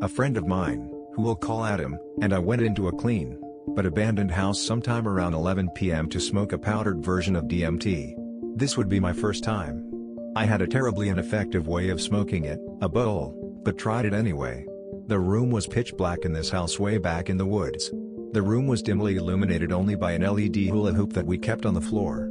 a friend of mine, who we'll call Adam, and I went into a clean, but abandoned house sometime around 11 p.m. to smoke a powdered version of DMT. This would be my first time. I had a terribly ineffective way of smoking it, a bowl, but tried it anyway. The room was pitch black in this house way back in the woods. The room was dimly illuminated only by an LED hula hoop that we kept on the floor.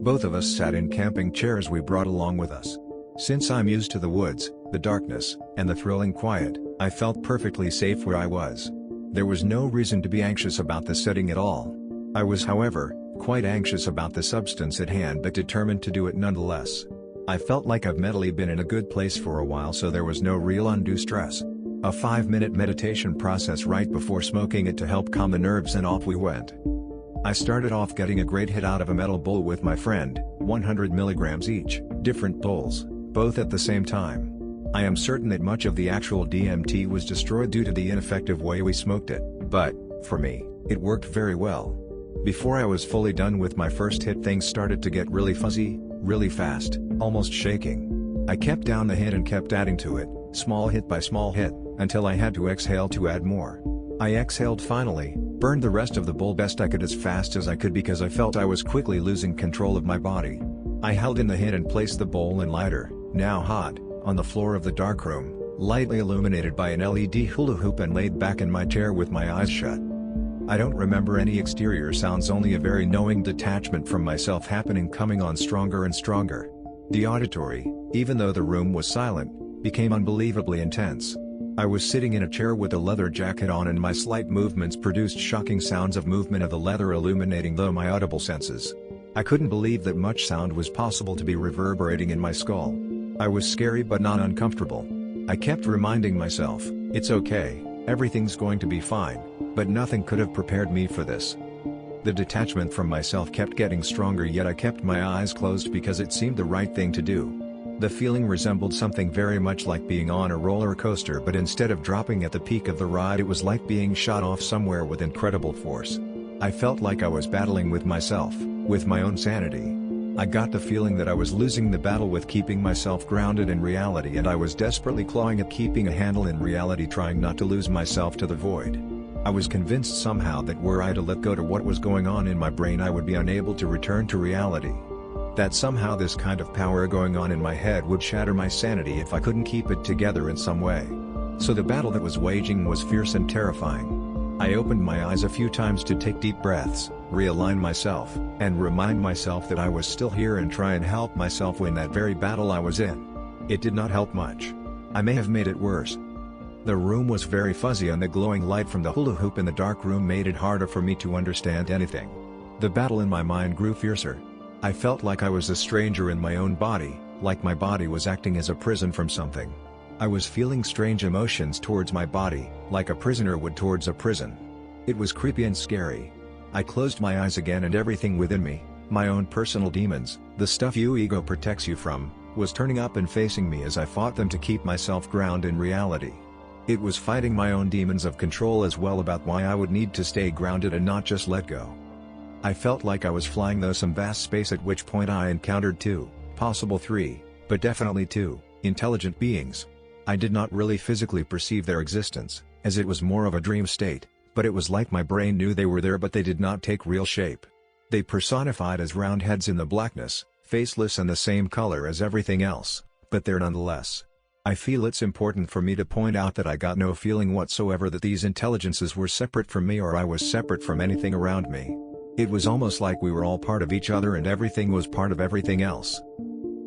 Both of us sat in camping chairs we brought along with us. Since I'm used to the woods, the darkness, and the thrilling quiet, I felt perfectly safe where I was. There was no reason to be anxious about the setting at all. I was, however, quite anxious about the substance at hand but determined to do it nonetheless. I felt like I've mentally been in a good place for a while, so there was no real undue stress. A 5-minute meditation process right before smoking it to help calm the nerves, and off we went. I started off getting a great hit out of a metal bowl with my friend, 100 milligrams each, different bowls, both at the same time. I am certain that much of the actual DMT was destroyed due to the ineffective way we smoked it, but, for me, it worked very well. Before I was fully done with my first hit, things started to get really fuzzy, really fast, almost shaking. I kept down the hit and kept adding to it, small hit by small hit, until I had to exhale to add more. I exhaled finally, burned the rest of the bowl best I could as fast as I could because I felt I was quickly losing control of my body. I held in the hit and placed the bowl and lighter, now hot, on the floor of the darkroom, lightly illuminated by an LED hula hoop, and laid back in my chair with my eyes shut. I don't remember any exterior sounds, only a very knowing detachment from myself happening, coming on stronger and stronger. The auditory, even though the room was silent, became unbelievably intense. I was sitting in a chair with a leather jacket on, and my slight movements produced shocking sounds of movement of the leather illuminating my audible senses. I couldn't believe that much sound was possible to be reverberating in my skull. I was scary but not uncomfortable. I kept reminding myself, it's okay, everything's going to be fine, but nothing could have prepared me for this. The detachment from myself kept getting stronger, yet I kept my eyes closed because it seemed the right thing to do. The feeling resembled something very much like being on a roller coaster, but instead of dropping at the peak of the ride, it was like being shot off somewhere with incredible force. I felt like I was battling with myself, with my own sanity. I got the feeling that I was losing the battle with keeping myself grounded in reality, and I was desperately clawing at keeping a handle in reality, trying not to lose myself to the void. I was convinced somehow that were I to let go to what was going on in my brain, I would be unable to return to reality. That somehow this kind of power going on in my head would shatter my sanity if I couldn't keep it together in some way. So the battle that was waging was fierce and terrifying. I opened my eyes a few times to take deep breaths, realign myself, and remind myself that I was still here, and try and help myself win that very battle I was in. It did not help much. I may have made it worse. The room was very fuzzy, and the glowing light from the hula hoop in the dark room made it harder for me to understand anything. The battle in my mind grew fiercer. I felt like I was a stranger in my own body, like my body was acting as a prison from something. I was feeling strange emotions towards my body, like a prisoner would towards a prison. It was creepy and scary. I closed my eyes again, and everything within me, my own personal demons, the stuff your ego protects you from, was turning up and facing me as I fought them to keep myself grounded in reality. It was fighting my own demons of control as well, about why I would need to stay grounded and not just let go. I felt like I was flying through some vast space, at which point I encountered 2, possible 3, but definitely 2, intelligent beings. I did not really physically perceive their existence, as it was more of a dream state, but it was like my brain knew they were there, but they did not take real shape. They personified as round heads in the blackness, faceless and the same color as everything else, but there nonetheless. I feel it's important for me to point out that I got no feeling whatsoever that these intelligences were separate from me, or I was separate from anything around me. It was almost like we were all part of each other, and everything was part of everything else.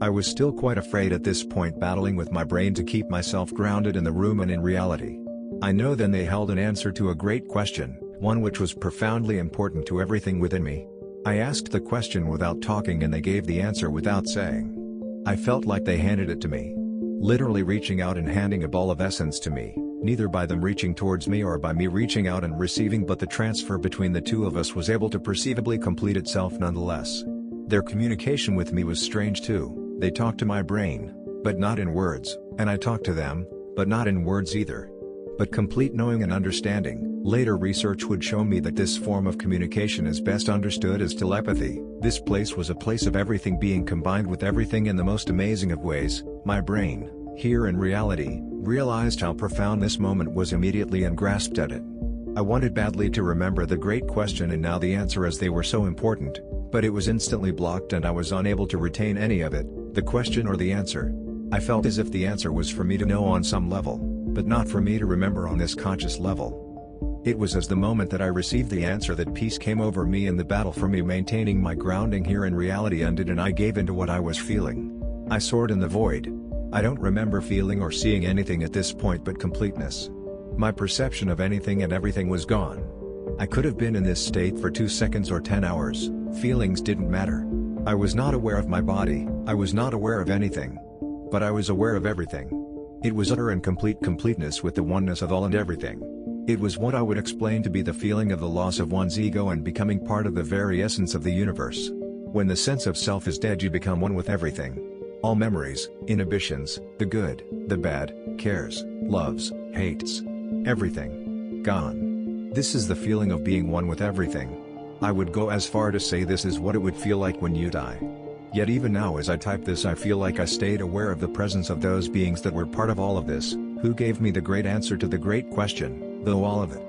I was still quite afraid at this point, battling with my brain to keep myself grounded in the room and in reality. I know then they held an answer to a great question, one which was profoundly important to everything within me. I asked the question without talking, and they gave the answer without saying. I felt like they handed it to me. Literally reaching out and handing a ball of essence to me, neither by them reaching towards me or by me reaching out and receiving, but the transfer between the two of us was able to perceivably complete itself nonetheless. Their communication with me was strange too. They talked to my brain, but not in words, and I talked to them, but not in words either. But complete knowing and understanding. Later research would show me that this form of communication is best understood as telepathy. This place was a place of everything being combined with everything in the most amazing of ways. My brain, Here in reality, realized how profound this moment was immediately and grasped at it. I wanted badly to remember the great question and now the answer as they were so important, but it was instantly blocked and I was unable to retain any of it, the question or the answer. I felt as if the answer was for me to know on some level, but not for me to remember on this conscious level. It was as the moment that I received the answer that peace came over me and the battle for me maintaining my grounding here in reality ended and I gave into what I was feeling. I soared in the void. I don't remember feeling or seeing anything at this point but completeness. My perception of anything and everything was gone. I could have been in this state for 2 seconds or 10 hours, feelings didn't matter. I was not aware of my body, I was not aware of anything. But I was aware of everything. It was utter and complete completeness with the oneness of all and everything. It was what I would explain to be the feeling of the loss of one's ego and becoming part of the very essence of the universe. When the sense of self is dead you become one with everything. All memories, inhibitions, the good, the bad, cares, loves, hates. Everything. Gone. This is the feeling of being one with everything. I would go as far to say this is what it would feel like when you die. Yet even now as I type this I feel like I stayed aware of the presence of those beings that were part of all of this, who gave me the great answer to the great question, though all of it.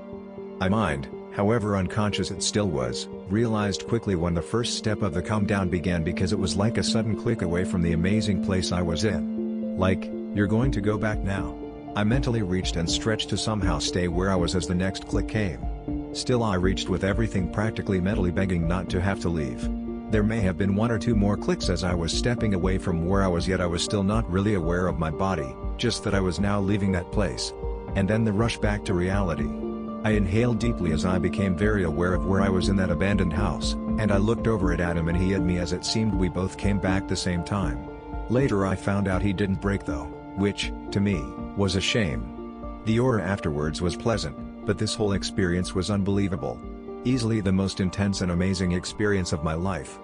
I mind, however unconscious it still was, realized quickly when the first step of the calm down began because it was like a sudden click away from the amazing place I was in. Like, you're going to go back now. I mentally reached and stretched to somehow stay where I was as the next click came. Still I reached with everything practically mentally begging not to have to leave. There may have been 1 or 2 more clicks as I was stepping away from where I was yet I was still not really aware of my body, just that I was now leaving that place. And then the rush back to reality. I inhaled deeply as I became very aware of where I was in that abandoned house, and I looked over at Adam and he at me as it seemed we both came back the same time. Later I found out he didn't break though, which, to me, was a shame. The aura afterwards was pleasant, but this whole experience was unbelievable. Easily the most intense and amazing experience of my life.